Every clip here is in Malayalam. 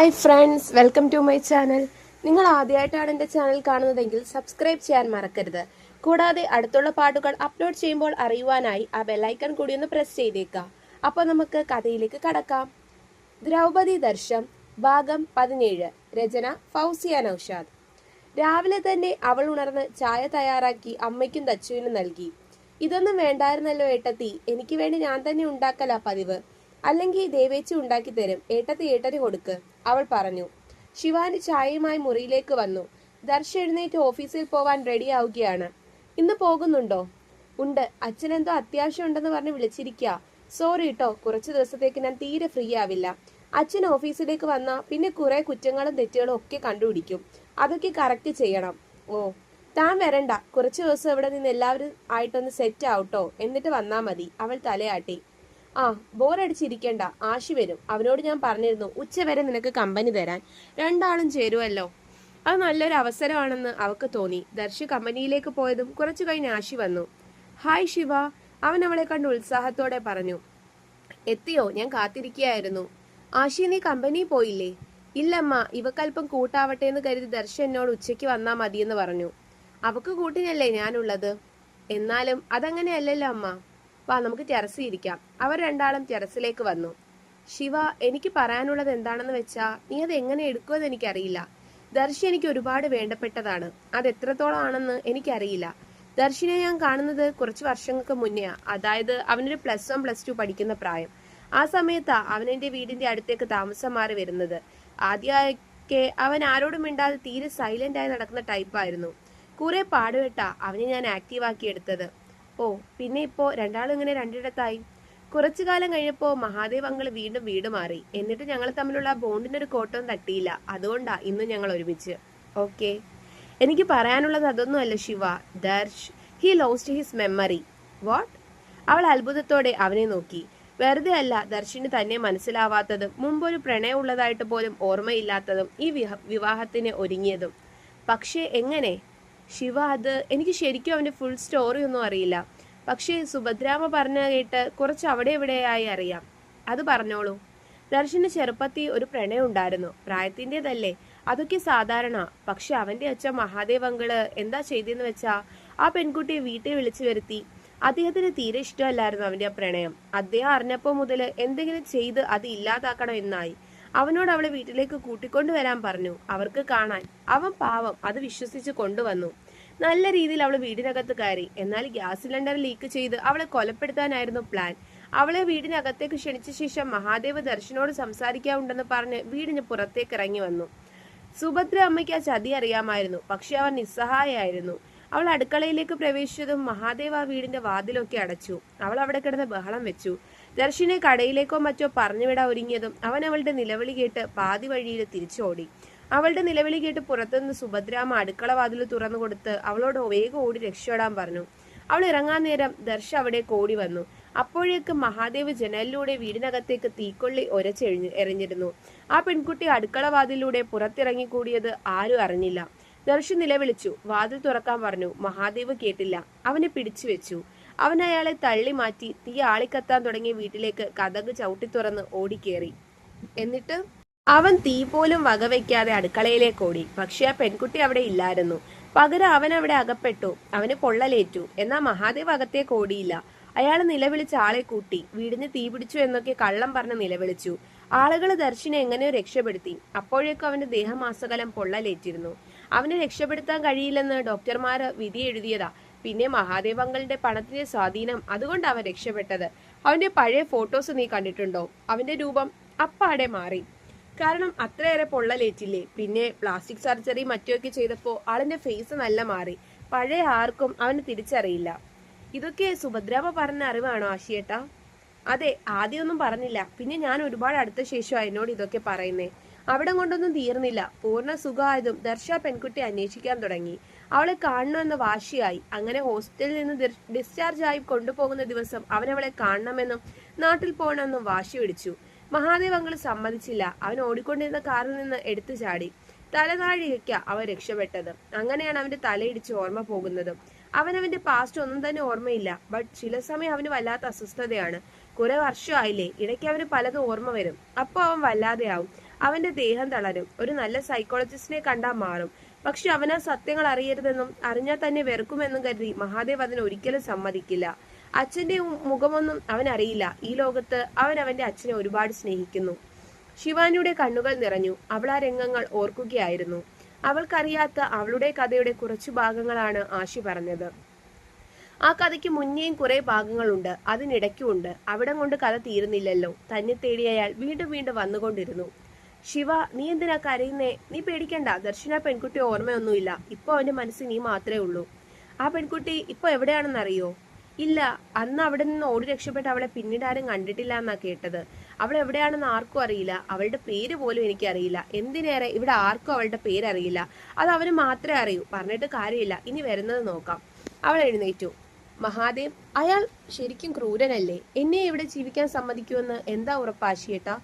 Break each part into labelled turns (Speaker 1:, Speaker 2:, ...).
Speaker 1: Hi friends, welcome to my channel. നിങ്ങൾ ആദ്യമായിട്ടാണ് എൻ്റെ ചാനൽ കാണുന്നതെങ്കിൽ സബ്സ്ക്രൈബ് ചെയ്യാൻ മറക്കരുത്. കൂടാതെ അടുത്തുള്ള പാട്ടുകൾ അപ്ലോഡ് ചെയ്യുമ്പോൾ അറിയുവാനായി ആ ബെല്ലൈക്കൺ കൂടി ഒന്ന് പ്രസ് ചെയ്തേക്കാം. അപ്പോൾ നമുക്ക് കഥയിലേക്ക് കടക്കാം. ദ്രൗപദി ദർശം ഭാഗം 17. രചന ഫൗസിയ നൗഷാദ്. രാവിലെ തന്നെ അവൾ ഉണർന്ന് ചായ തയ്യാറാക്കി അമ്മയ്ക്കും ദച്ചുവിനും നൽകി. ഇതൊന്നും വേണ്ടായിരുന്നല്ലോ ഏട്ടത്തി, എനിക്ക് വേണ്ടി ഞാൻ തന്നെ ഉണ്ടാക്കലാ പതിവ്. അല്ലെങ്കിൽ ദേവേച്ചി ഉണ്ടാക്കി തരും, ഏട്ടത്തി ഏട്ടന് കൊടുക്ക്, അവൾ പറഞ്ഞു. ശിവാനി ചായയുമായി മുറിയിലേക്ക് വന്നു. ദർശ എഴുന്നേറ്റ് ഓഫീസിൽ പോവാൻ റെഡിയാവുകയാണ്. ഇന്ന് പോകുന്നുണ്ടോ? ഉണ്ട്, അച്ഛനെന്തോ അത്യാവശ്യം ഉണ്ടെന്ന് പറഞ്ഞ് വിളിച്ചിരിക്കുക. സോറി കേട്ടോ, കുറച്ചു ദിവസത്തേക്ക് ഞാൻ തീരെ ഫ്രീ ആവില്ല. അച്ഛൻ ഓഫീസിലേക്ക് വന്നാ പിന്നെ കുറെ കുറ്റങ്ങളും തെറ്റുകളും ഒക്കെ കണ്ടുപിടിക്കും. അതൊക്കെ കറക്റ്റ് ചെയ്യണം. ഓ, താൻ വരണ്ട, കുറച്ചു ദിവസം ഇവിടെ നിന്ന് എല്ലാവരും ആയിട്ടൊന്ന് സെറ്റ് ആവട്ടോ, എന്നിട്ട് വന്നാ മതി, അവൾ തലയാട്ടി. ആ, ബോറടിച്ചിരിക്കണ്ട, ആശി വരും. അവനോട് ഞാൻ പറഞ്ഞിരുന്നു ഉച്ചവരെ നിനക്ക് കമ്പനി തരാൻ. രണ്ടാളും ചേരുവല്ലോ. അത് നല്ലൊരു അവസരമാണെന്ന് അവൾക്ക് തോന്നി. ദർശി കമ്പനിയിലേക്ക് പോയതും കുറച്ചു കഴിഞ്ഞ് ആശി വന്നു. ഹായ് ശിവ, അവൻ അവളെ കണ്ട് ഉത്സാഹത്തോടെ പറഞ്ഞു. എത്തിയോ? ഞാൻ കാത്തിരിക്കുകയായിരുന്നു. ആശി, നീ കമ്പനി പോയില്ലേ? ഇല്ലമ്മ, ഇവക്കൽപ്പം കൂട്ടാവട്ടെ എന്ന് കരുതി ദർശ എന്നോട് ഉച്ചയ്ക്ക് വന്നാ മതിയെന്ന് പറഞ്ഞു. അവക്ക് കൂട്ടിനല്ലേ ഞാനുള്ളത്. എന്നാലും അതങ്ങനെയല്ലല്ലോ അമ്മ. വാ, നമുക്ക് ടെറസിൽ ഇരിക്കാം. അവർ രണ്ടാളും ടെറസിലേക്ക് വന്നു. ശിവ, എനിക്ക് പറയാനുള്ളത് എന്താണെന്ന് വെച്ചാ നീ അത് എങ്ങനെ എടുക്കുമെന്ന് എനിക്കറിയില്ല. ദർശി എനിക്ക് ഒരുപാട് വേണ്ടപ്പെട്ടതാണ്. അത് എത്രത്തോളം ആണെന്ന് എനിക്കറിയില്ല. ദർശിനെ ഞാൻ കാണുന്നത് കുറച്ച് വർഷങ്ങൾക്ക് മുന്നെയാ. അതായത് അവനൊരു +1 +2 പഠിക്കുന്ന പ്രായം. ആ സമയത്താ അവൻ എൻ്റെ വീടിന്റെ അടുത്തേക്ക് താമസം മാറി വരുന്നത്. ആദ്യമൊക്കെ അവൻ ആരോടും മിണ്ടാതെ തീരെ സൈലന്റ് ആയി നടക്കുന്ന ടൈപ്പായിരുന്നു. കുറെ പാടുപെട്ടാ അവനെ ഞാൻ ആക്റ്റീവാക്കി എടുത്തത്. ഓ, പിന്നെ ഇപ്പോ രണ്ടാളും ഇങ്ങനെ രണ്ടിടത്തായി. കുറച്ചു കാലം കഴിഞ്ഞപ്പോ മഹാദേവ് അങ്കിള് വീണ്ടും വീട് മാറി. എന്നിട്ട് ഞങ്ങൾ തമ്മിലുള്ള ബോണ്ടിനൊരു കോട്ടവും തട്ടിയില്ല. അതുകൊണ്ടാ ഇന്നും ഞങ്ങൾ ഒരുമിച്ച്. ഓക്കെ, എനിക്ക് പറയാനുള്ളത് അതൊന്നുമല്ല Shiva. Darsh, he lost his memory. What? അവൾ അത്ഭുതത്തോടെ അവനെ നോക്കി. വെറുതെ അല്ല ദർശിന് തന്നെ മനസ്സിലാവാത്തതും മുമ്പൊരു പ്രണയം ഉള്ളതായിട്ട് പോലും ഓർമ്മയില്ലാത്തതും ഈ വിവാഹത്തിന് ഒരുങ്ങിയതും. പക്ഷേ എങ്ങനെ? ശിവ, അത് എനിക്ക് ശരിക്കും അവന്റെ ഫുൾ സ്റ്റോറി ഒന്നും അറിയില്ല. പക്ഷേ സുഭദ്രാമ പറഞ്ഞ കേട്ട് കുറച്ച് അവിടെ ഇവിടെയായി അറിയാം. അത് പറഞ്ഞോളൂ. ദർശന് ചെറുപ്പത്തിൽ ഒരു പ്രണയം ഉണ്ടായിരുന്നു. പ്രായത്തിൻ്റെതല്ലേ, അതൊക്കെ സാധാരണ. പക്ഷെ അവന്റെ അച്ഛൻ മഹാദേവ് അങ്കിള് എന്താ ചെയ്തെന്ന് വെച്ചാ ആ പെൺകുട്ടിയെ വീട്ടിൽ വിളിച്ചു വരുത്തി. അദ്ദേഹത്തിന് തീരെ ഇഷ്ടമല്ലായിരുന്നു അവന്റെ ആ പ്രണയം. അദ്ദേഹം അറിഞ്ഞപ്പോ മുതൽ എന്തെങ്കിലും ചെയ്ത് അത് ഇല്ലാതാക്കണം എന്നായി. അവനോട് അവളെ വീട്ടിലേക്ക് കൂട്ടിക്കൊണ്ടുവരാൻ പറഞ്ഞു, അവർക്ക് കാണാൻ. അവൻ പാവം അത് വിശ്വസിച്ച് കൊണ്ടുവന്നു. നല്ല രീതിയിൽ അവൾ വീടിനകത്ത് കയറി. എന്നാൽ ഗ്യാസ് സിലിണ്ടർ ലീക്ക് ചെയ്ത് അവളെ കൊലപ്പെടുത്താനായിരുന്നു പ്ലാൻ. അവളെ വീടിനകത്തേക്ക് ക്ഷണിച്ച ശേഷം മഹാദേവ് ദർശനോട് സംസാരിക്കാറുണ്ടെന്ന് പറഞ്ഞ് വീടിന് പുറത്തേക്ക് ഇറങ്ങി വന്നു. സുഭദ്ര അമ്മയ്ക്ക് ആ ചതി അറിയാമായിരുന്നു. പക്ഷെ അവർ നിസ്സഹായായിരുന്നു. അവൾ അടുക്കളയിലേക്ക് പ്രവേശിച്ചതും മഹാദേവ് ആ വീടിന്റെ വാതിലൊക്കെ അടച്ചു. അവൾ അവിടെ കിടന്ന് ബഹളം വെച്ചു. ദർശിനെ കടയിലേക്കോ മറ്റോ പറഞ്ഞുവിടാൻ ഒരുങ്ങിയതും അവൻ അവളുടെ നിലവിളി കേട്ട് പാതി വഴിയിൽ തിരിച്ചോടി. അവളുടെ നിലവിളി കേട്ട് പുറത്തുനിന്ന് സുഭദ്രാമ്മ അടുക്കള വാതിൽ തുറന്നു കൊടുത്ത് അവളോട് വേഗം ഓടി രക്ഷപ്പെടാൻ പറഞ്ഞു. അവൾ ഇറങ്ങാൻ നേരം ദർശ അവിടെ കോടി വന്നു. അപ്പോഴേക്ക് മഹാദേവ് ജനലിലൂടെ വീടിനകത്തേക്ക് തീക്കൊള്ളി എറിഞ്ഞിരുന്നു. ആ പെൺകുട്ടി അടുക്കള വാതിലൂടെ പുറത്തിറങ്ങി കൂടിയത് ആരും അറിഞ്ഞില്ല. ദർശ നിലവിളിച്ചു. വാതിൽ തുറക്കാൻ പറഞ്ഞു. മഹാദേവ് കേട്ടില്ല. അവനെ പിടിച്ചു വെച്ചു. അവൻ അയാളെ തള്ളി മാറ്റി തീ ആളിക്കത്താൻ തുടങ്ങിയ വീട്ടിലേക്ക് കതക് ചവിട്ടി തുറന്ന് ഓടിക്കേറി. എന്നിട്ട് അവൻ തീ പോലും വകവെക്കാതെ അടുക്കളയിലേക്ക് ഓടി. പക്ഷെ ആ പെൺകുട്ടി അവിടെ ഇല്ലായിരുന്നു. പകരം അവൻ അവിടെ അകപ്പെട്ടു. അവന് പൊള്ളലേറ്റു. എന്നാൽ മഹാദേവ് അകത്തേക്ക് ഓടിയില്ല. അയാൾ നിലവിളിച്ച് ആളെ കൂട്ടി. വീടിന് തീ പിടിച്ചു എന്നൊക്കെ കള്ളം പറഞ്ഞ് നിലവിളിച്ചു. ആളുകൾ ദർശിനെ എങ്ങനെയോ രക്ഷപ്പെടുത്തി. അപ്പോഴേക്കും അവന്റെ ദേഹമാസകലം പൊള്ളലേറ്റിരുന്നു. അവനെ രക്ഷപ്പെടുത്താൻ കഴിയില്ലെന്ന് ഡോക്ടർമാര് വിധി എഴുതിയതാ. പിന്നെ മഹാദേവ് അങ്കിളിന്റെ പണത്തിന്റെ സ്വാധീനം, അതുകൊണ്ട് അവൻ രക്ഷപ്പെട്ടത്. അവന്റെ പഴയ ഫോട്ടോസ് നീ കണ്ടിട്ടുണ്ടോ? അവന്റെ രൂപം അപ്പാടെ മാറി. കാരണം അത്രയേറെ പൊള്ളലേറ്റില്ലേ. പിന്നെ പ്ലാസ്റ്റിക് സർജറി മറ്റൊക്കെ ചെയ്തപ്പോ ആളിന്റെ ഫേസ് നല്ല മാറി. പഴയ ആർക്കും അവന് തിരിച്ചറിയില്ല. ഇതൊക്കെ സുഭദ്രാമ പറഞ്ഞ അറിവാണോ ആശിയേട്ടാ? അതെ, ആദ്യമൊന്നും പറഞ്ഞില്ല. പിന്നെ ഞാൻ ഒരുപാട് അടുത്ത ശേഷമാണ് എന്നോട് ഇതൊക്കെ പറയുന്നേ. അവിടെ കൊണ്ടൊന്നും തീർന്നില്ല. പൂർണ്ണ സുഖമായതും ദർശ പെൺകുട്ടി അന്വേഷിക്കാൻ തുടങ്ങി. അവളെ കാണണമെന്ന വാശിയായി. അങ്ങനെ ഹോസ്പിറ്റലിൽ നിന്ന് ഡിസ്ചാർജ് ആയി കൊണ്ടുപോകുന്ന ദിവസം അവനവളെ കാണണമെന്നും നാട്ടിൽ പോകണമെന്നും വാശി പിടിച്ചു. മഹാദേവ് അങ്കിൾ സമ്മതിച്ചില്ല. അവൻ ഓടിക്കൊണ്ടിരുന്ന കാറിൽ നിന്ന് എടുത്തു ചാടി. തലനാഴിക അവൻ രക്ഷപ്പെട്ടത്. അങ്ങനെയാണ് അവന്റെ തലയിടിച്ച് ഓർമ്മ പോകുന്നത്. അവനവന്റെ പാസ്റ്റ് ഒന്നും തന്നെ ഓർമ്മയില്ല. ബട്ട് ചില സമയം അവന് വല്ലാത്ത അസ്വസ്ഥതയാണ്. കുറെ വർഷമായില്ലേ, ഇടയ്ക്ക് അവന് പലതും ഓർമ്മ വരും. അപ്പൊ അവൻ വല്ലാതെയാവും. അവന്റെ ദേഹം തളരും. ഒരു നല്ല സൈക്കോളജിസ്റ്റിനെ കണ്ടാൽ മാറും. പക്ഷെ അവനാ സത്യങ്ങൾ അറിയരുതെന്നും അറിഞ്ഞാൽ തന്നെ വെറുക്കുമെന്നും കരുതി മഹാദേവ് അതിന് ഒരിക്കലും സമ്മതിക്കില്ല. അച്ഛന്റെ മുഖമൊന്നും അവൻ അറിയില്ല. ഈ ലോകത്ത് അവൻ അവന്റെ അച്ഛനെ ഒരുപാട് സ്നേഹിക്കുന്നു. ശിവാനിയുടെ കണ്ണുകൾ നിറഞ്ഞു. അവൾ ആ രംഗങ്ങൾ ഓർക്കുകയായിരുന്നു. അവൾക്കറിയാത്ത അവളുടെ കഥയുടെ കുറച്ചു ഭാഗങ്ങളാണ് ആശി പറഞ്ഞത്. ആ കഥയ്ക്ക് മുന്നേയും കുറെ ഭാഗങ്ങളുണ്ട്, അതിനിടയ്ക്കുമുണ്ട്. അവിടം കൊണ്ട് കഥ തീരുന്നില്ലല്ലോ. തന്നെ തേടി അയാൾ വീണ്ടും വീണ്ടും വന്നുകൊണ്ടിരുന്നു. ശിവ, നീ എന്തിനാ കരയുന്നേ? നീ പേടിക്കണ്ട. ദർശന പെൺകുട്ടി ഓർമ്മയൊന്നുമില്ല. ഇപ്പൊ അവന്റെ മനസ്സിൽ നീ മാത്രമേ ഉള്ളൂ. ആ പെൺകുട്ടി ഇപ്പൊ എവിടെയാണെന്നറിയോ? ഇല്ല, അന്ന് അവിടെ നിന്ന് ഓടി രക്ഷപ്പെട്ട് അവളെ പിന്നീട് ആരും കണ്ടിട്ടില്ല എന്നാ കേട്ടത്. അവൾ എവിടെയാണെന്ന് ആർക്കും അറിയില്ല. അവളുടെ പേര് പോലും എനിക്കറിയില്ല. എന്തിനേറെ ഇവിടെ ആർക്കും അവളുടെ പേരറിയില്ല. അത് അവന് മാത്രമേ അറിയൂ. പറഞ്ഞിട്ട് കാര്യമില്ല. ഇനി വരുന്നത് നോക്കാം. അവൾ എഴുന്നേറ്റു. മഹാദേവ്, അയാൾ ശരിക്കും ക്രൂരനല്ലേ? എന്നെ ഇവിടെ ജീവിക്കാൻ സമ്മതിക്കുമെന്ന് എന്താ ഉറപ്പ് ആശിയേട്ടാ?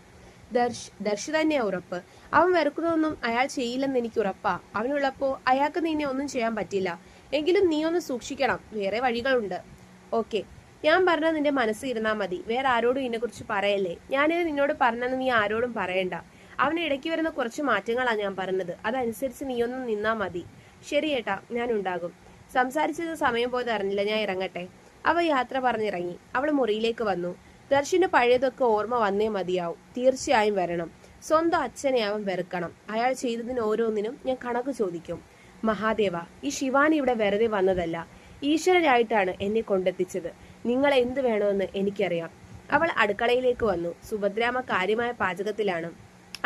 Speaker 1: ദർശ് തന്നെയാ ഉറപ്പ്. അവൻ വെറുക്കുന്നതൊന്നും അയാൾ ചെയ്യില്ലെന്ന് എനിക്ക് ഉറപ്പാ. അവനുള്ളപ്പോ അയാൾക്ക് നിന്നെ ഒന്നും ചെയ്യാൻ പറ്റില്ല. എങ്കിലും നീ ഒന്ന് സൂക്ഷിക്കണം. വേറെ വഴികളുണ്ട്. ഓക്കെ, ഞാൻ പറഞ്ഞത് നിന്റെ മനസ്സിൽ ഇരുന്നാ മതി. വേറെ ആരോടും ഇതിനെക്കുറിച്ച് പറയല്ലേ. ഞാനിത് നിന്നോട് പറഞ്ഞെന്ന് നീ ആരോടും പറയണ്ട. അവന് ഇടയ്ക്ക് വരുന്ന കുറച്ച് മാറ്റങ്ങളാ ഞാൻ പറഞ്ഞത്. അതനുസരിച്ച് നീയൊന്നും നിന്നാ മതി. ശരി ഏട്ടാ, ഞാൻ ഉണ്ടാകും. സംസാരിച്ചത് സമയം പോയത് അറിഞ്ഞില്ല. ഞാൻ ഇറങ്ങട്ടെ. അവ യാത്ര പറഞ്ഞിറങ്ങി. അവൾ മുറിയിലേക്ക് വന്നു. ദർശന് പഴയതൊക്കെ ഓർമ്മ വന്നേ മതിയാവും. തീർച്ചയായും വരണം. സ്വന്തം അച്ഛനെ അവൻ വെറുക്കണം. അയാൾ ചെയ്തതിന് ഓരോന്നിനും ഞാൻ കണക്ക് ചോദിക്കും. മഹാദേവ, ഈ ശിവാനി ഇവിടെ വെറുതെ വന്നതല്ല. ഈശ്വരനായിട്ടാണ് എന്നെ കൊണ്ടെത്തിച്ചത്. നിങ്ങൾ എന്ത് വേണമെന്ന് എനിക്കറിയാം. അവൾ അടുക്കളയിലേക്ക് വന്നു. സുഭദ്രാമ്മ കാര്യമായ പാചകത്തിലാണ്.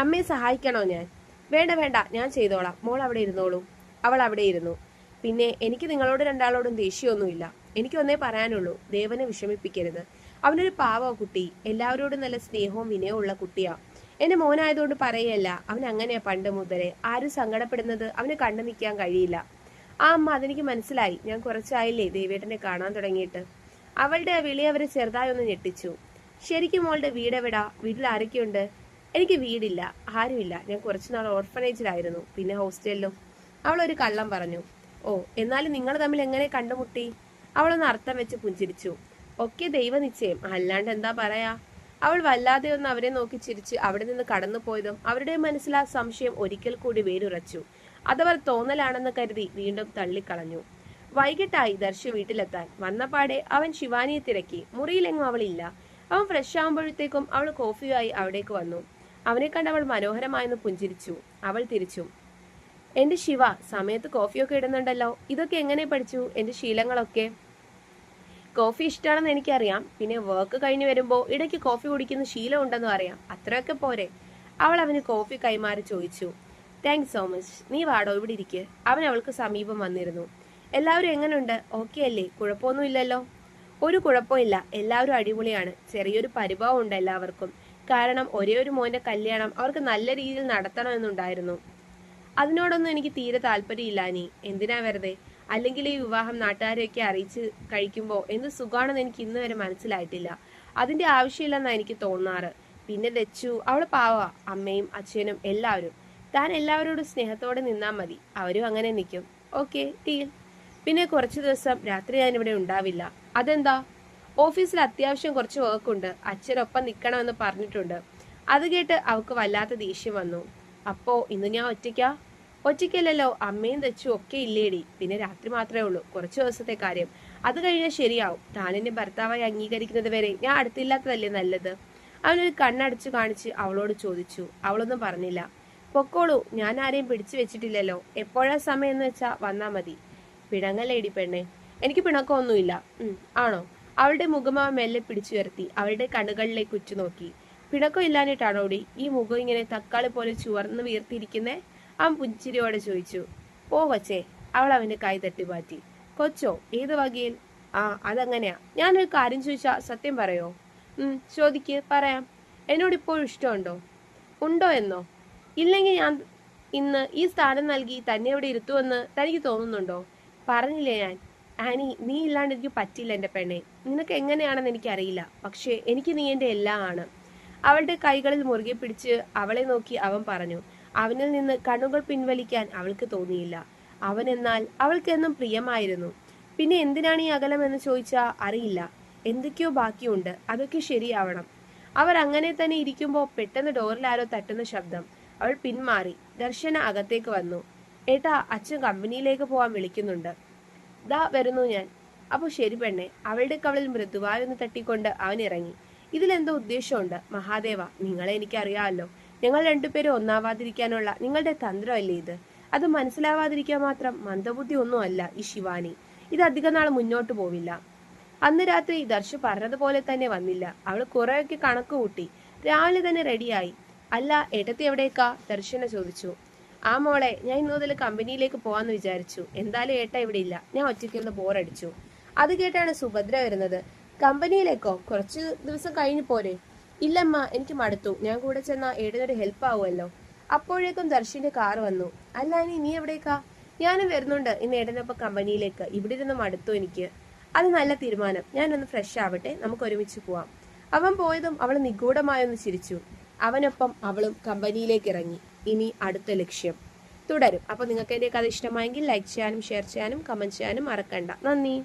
Speaker 1: അമ്മയെ സഹായിക്കണോ ഞാൻ? വേണ്ട വേണ്ട, ഞാൻ ചെയ്തോളാം. മോൾ അവിടെ ഇരുന്നോളൂ. അവൾ അവിടെ ഇരുന്നു. പിന്നെ എനിക്ക് നിങ്ങളോട് രണ്ടാളോടും ദേഷ്യമൊന്നുമില്ല. എനിക്കൊന്നേ പറയാനുള്ളൂ, ദേവനെ വിഷമിപ്പിക്കരുത്. അവനൊരു പാവ കുട്ടി. എല്ലാവരോടും നല്ല സ്നേഹവും വിനയവും ഉള്ള കുട്ടിയാ. എന്റെ മോനായതുകൊണ്ട് പറയല്ല, അവൻ അങ്ങനെയാ പണ്ട് മുതലേ. ആരും സങ്കടപ്പെടുന്നത് അവന് കണ്ടു നിൽക്കാൻ കഴിയില്ല. ആ അമ്മ, അതെനിക്ക് മനസ്സിലായി. ഞാൻ കുറച്ചായില്ലേ ദേവേട്ടനെ കാണാൻ തുടങ്ങിയിട്ട്. അവളുടെ ആ വിളി അവരെ ചെറുതായി ഒന്ന് ഞെട്ടിച്ചു. ശരിക്കും മോളുടെ വീടെവിടാ? വീട്ടിൽ ആരൊക്കെയുണ്ട്? എനിക്ക് വീടില്ല, ആരുമില്ല. ഞാൻ കുറച്ചുനാൾ ഓർഫനേജിലായിരുന്നു, പിന്നെ ഹോസ്റ്റലിലും. അവൾ ഒരു കള്ളം പറഞ്ഞു. ഓ, എന്നാലും നിങ്ങൾ തമ്മിൽ എങ്ങനെ കണ്ടുമുട്ടി? അവളൊന്ന് അർത്ഥം വെച്ച് പുഞ്ചിരിച്ചു. ഒക്കെ ദൈവനിശ്ചയം, അല്ലാണ്ട് എന്താ പറയാ. അവൾ വല്ലാതെ ഒന്ന് അവരെ നോക്കി ചിരിച്ച് അവിടെ നിന്ന് കടന്നു പോയതും അവരുടെ മനസ്സിൽ ആ സംശയം ഒരിക്കൽ കൂടി വേരുറച്ചു. അതവർ തോന്നലാണെന്ന് കരുതി വീണ്ടും തള്ളിക്കളഞ്ഞു. വൈകിട്ടായി ദർശ് വീട്ടിലെത്താൻ. വന്നപാടെ അവൻ ശിവാനിയെ തിരക്കി. മുറിയിലെങ്ങും അവളില്ല. അവൻ ഫ്രഷ് ആകുമ്പോഴത്തേക്കും അവൾ കോഫിയുമായി അവിടേക്ക് വന്നു. അവനെ കണ്ട് അവൾ മനോഹരമായെന്ന് പുഞ്ചിരിച്ചു. അവൾ തിരിച്ചു. എന്റെ ശിവ, സമയത്ത് കോഫിയൊക്കെ ഇടുന്നുണ്ടല്ലോ. ഇതൊക്കെ എങ്ങനെ പഠിച്ചു? എന്റെ ശീലങ്ങളൊക്കെ. കോഫി ഇഷ്ടമാണെന്ന് എനിക്കറിയാം. പിന്നെ വർക്ക് കഴിഞ്ഞ് വരുമ്പോൾ ഇടയ്ക്ക് കോഫി കുടിക്കുന്ന ശീലം ഉണ്ടെന്നും അറിയാം. അത്രയൊക്കെ പോരെ? അവൾ അവന് കോഫി കൈമാറി ചോദിച്ചു. Thanks so much. നീ വാടോ, ഇവിടെ ഇരിക്ക്. അവൻ അവൾക്ക് സമീപം വന്നിരുന്നു. എല്ലാവരും എങ്ങനെയുണ്ട്? ഓക്കെ അല്ലേ? കുഴപ്പമൊന്നുമില്ലല്ലോ? ഒരു കുഴപ്പമില്ല, എല്ലാവരും അടിപൊളിയാണ്. ചെറിയൊരു പരിഭവം ഉണ്ട് എല്ലാവർക്കും. കാരണം ഒരേ ഒരു മോന്റെ കല്യാണം അവർക്ക് നല്ല രീതിയിൽ നടത്തണമെന്നുണ്ടായിരുന്നു. അതിനോടൊന്നും എനിക്ക് തീരെ താല്പര്യമില്ല. നീ എന്തിനാ വെറുതെ? അല്ലെങ്കിൽ ഈ വിവാഹം നാട്ടുകാരെയൊക്കെ അറിയിച്ച് കഴിക്കുമ്പോൾ എന്ത് സുഖാണെന്ന് എനിക്ക് ഇന്ന് വരെ മനസ്സിലായിട്ടില്ല. അതിന്റെ ആവശ്യമില്ലെന്നാണ് എനിക്ക് തോന്നാറ്. പിന്നെ ദച്ചു, അവള് പാവാ. അമ്മയും അച്ഛനും എല്ലാവരും. താൻ എല്ലാവരോടും സ്നേഹത്തോടെ നിന്നാ മതി. അവരും അങ്ങനെ നിൽക്കും. Okay, deal. പിന്നെ കുറച്ചു ദിവസം രാത്രി ഞാനിവിടെ ഉണ്ടാവില്ല. അതെന്താ? ഓഫീസിൽ അത്യാവശ്യം കുറച്ച് വർക്കുണ്ട്. അച്ഛനൊപ്പം നിൽക്കണമെന്ന് പറഞ്ഞിട്ടുണ്ട്. അത് കേട്ട് അവൾക്ക് വല്ലാത്ത ദേഷ്യം വന്നു. അപ്പോ ഇന്ന് ഞാൻ ഒറ്റയ്ക്കാ? ഒറ്റയ്ക്കല്ലല്ലോ, അമ്മയും ദച്ചും ഒക്കെ ഇല്ലേടി. പിന്നെ രാത്രി മാത്രമേ ഉള്ളൂ, കുറച്ചു ദിവസത്തെ കാര്യം. അത് കഴിഞ്ഞാൽ ശരിയാവും. താൻ എന്നെ ഭർത്താവായി അംഗീകരിക്കുന്നത് വരെ ഞാൻ അടുത്തില്ലാത്തതല്ലേ നല്ലത്. അവനൊരു കണ്ണടച്ചു കാണിച്ച് അവളോട് ചോദിച്ചു. അവളൊന്നും പറഞ്ഞില്ല. പൊക്കോളൂ, ഞാൻ ആരെയും പിടിച്ചു വെച്ചിട്ടില്ലല്ലോ. എപ്പോഴാ സമയം എന്ന് വെച്ചാ വന്നാ മതി. പിണങ്ങല്ലേടി പെണ്ണെ. എനിക്ക് പിണക്കമൊന്നുമില്ല. ആണോ? അവളുടെ മുഖം അവൻ മെല്ലെ പിടിച്ചുയർത്തി അവളുടെ കണ്ണുകളിലേക്ക് ഉറ്റുനോക്കി. പിണക്കം ഇല്ലാഞ്ഞിട്ടാണോടി ഈ മുഖം ഇങ്ങനെ തക്കാളി പോലെ ചുവർന്ന് വീർത്തിരിക്കുന്നേ? അവൻ പുഞ്ചിരിയോടെ ചോദിച്ചു. പോ കൊച്ചേ. അവൾ അവന്റെ കൈ തട്ടി മാറ്റി. കൊച്ചോ? ഏത് വകയിൽ? ആ, അതങ്ങനെയാ. ഞാനൊരു കാര്യം ചോദിച്ചാ സത്യം പറയോ? ചോദിക്ക്, പറയാം. എന്നോട് ഇപ്പോഴും ഇഷ്ടമുണ്ടോ? ഉണ്ടോ എന്നോ? ഇല്ലെങ്കിൽ ഞാൻ ഇന്ന് ഈ സ്ഥാനം നൽകി തന്നെ ഇവിടെ ഇരുത്തുമെന്ന് തനിക്ക് തോന്നുന്നുണ്ടോ? പറഞ്ഞില്ലേ ഞാൻ. ആനി, നീ ഇല്ലാണ്ട് എനിക്ക് പറ്റില്ല എന്റെ പെണ്ണെ. നിനക്ക് എങ്ങനെയാണെന്ന് എനിക്കറിയില്ല. പക്ഷേ എനിക്ക് നീ എന്റെ എല്ലാം ആണ്. അവളുടെ കൈകളിൽ മുറുകെ പിടിച്ച് അവളെ നോക്കി അവൻ പറഞ്ഞു. അവനിൽ നിന്ന് കണ്ണുകൾ പിൻവലിക്കാൻ അവൾക്ക് തോന്നിയില്ല. അവൻ എന്നാൽ അവൾക്കെന്നും പ്രിയമായിരുന്നു. പിന്നെ എന്തിനാണ് ഈ അകലം എന്ന് ചോദിച്ചാ അറിയില്ല. എന്തൊക്കെയോ ബാക്കിയുണ്ട്. അതൊക്കെ ശരിയാവണം. അവർ അങ്ങനെ തന്നെ ഇരിക്കുമ്പോൾ പെട്ടെന്ന് ഡോറിൽ ആരോ തട്ടുന്ന ശബ്ദം. അവൾ പിന്മാറി. ദർശന അകത്തേക്ക് വന്നു. ഏട്ടാ, അച്ഛൻ കമ്പനിയിലേക്ക് പോവാൻ വിളിക്കുന്നുണ്ട്. ദാ വരുന്നു ഞാൻ. അപ്പൊ ശരി പെണ്ണെ. അവളുടെ കവളിൽ മൃദുവായൊന്ന് തട്ടിക്കൊണ്ട് അവൻ ഇറങ്ങി. ഇതിലെന്തോ ഉദ്ദേശമുണ്ട് മഹാദേവ. നിങ്ങളെ എനിക്കറിയാമല്ലോ. ഞങ്ങൾ രണ്ടുപേരും ഒന്നാവാതിരിക്കാനുള്ള നിങ്ങളുടെ തന്ത്രമല്ലേ ഇത്? അത് മനസ്സിലാവാതിരിക്കാൻ മാത്രം മന്ദബുദ്ധി ഒന്നുമല്ല ഈ ശിവാനി. ഇത് അധിക നാൾ മുന്നോട്ട് പോവില്ല. അന്ന് രാത്രി ദർശു പറഞ്ഞതുപോലെ തന്നെ വന്നില്ല. അവൾ കുറെയൊക്കെ കണക്ക് കൂട്ടി രാവിലെ തന്നെ റെഡിയായി. അല്ല, ഏട്ടത്തി എവിടേക്കാ? ദർശന ചോദിച്ചു. ആ മോളെ, ഞാൻ ഇന്നു മുതൽ കമ്പനിയിലേക്ക് പോവാന്ന് വിചാരിച്ചു. എന്തായാലും ഏട്ട ഇവിടെ ഇല്ല. ഞാൻ ഒറ്റയ്ക്കൊന്ന് ബോറടിച്ചു. അത് കേട്ടാണ് സുഭദ്ര വരുന്നത്. കമ്പനിയിലേക്കോ? കുറച്ച് ദിവസം കഴിഞ്ഞു പോരെ? ഇല്ലമ്മ, എനിക്ക് മടുത്തു. ഞാൻ കൂടെ ചെന്നാ ഏട്ടനൊരു ഹെൽപ്പ് ആവുമല്ലോ. അപ്പോഴേക്കും ദർശിന്റെ കാർ വന്നു. അല്ല ഇനി നീ എവിടേക്കാ? ഞാനും വരുന്നുണ്ട് ഇന്ന് ഏട്ടനൊപ്പം കമ്പനിയിലേക്ക്. ഇവിടെ ഇരുന്ന് മടുത്തു എനിക്ക്. അത് നല്ല തീരുമാനം. ഞാനൊന്ന് ഫ്രഷ് ആവട്ടെ, നമുക്ക് ഒരുമിച്ച് പോവാം. അവൻ പോയതും അവൾ നിഗൂഢമായൊന്ന് ചിരിച്ചു. അവനൊപ്പം അവളും കമ്പനിയിലേക്ക് ഇറങ്ങി. ഇനി അടുത്ത ലക്ഷ്യം തുടരും. അപ്പോൾ നിങ്ങൾക്ക് എൻ്റെ കഥ ഇഷ്ടമായെങ്കിൽ ലൈക്ക് ചെയ്യാനും ഷെയർ ചെയ്യാനും കമന്റ് ചെയ്യാനും മറക്കണ്ട. നന്ദി.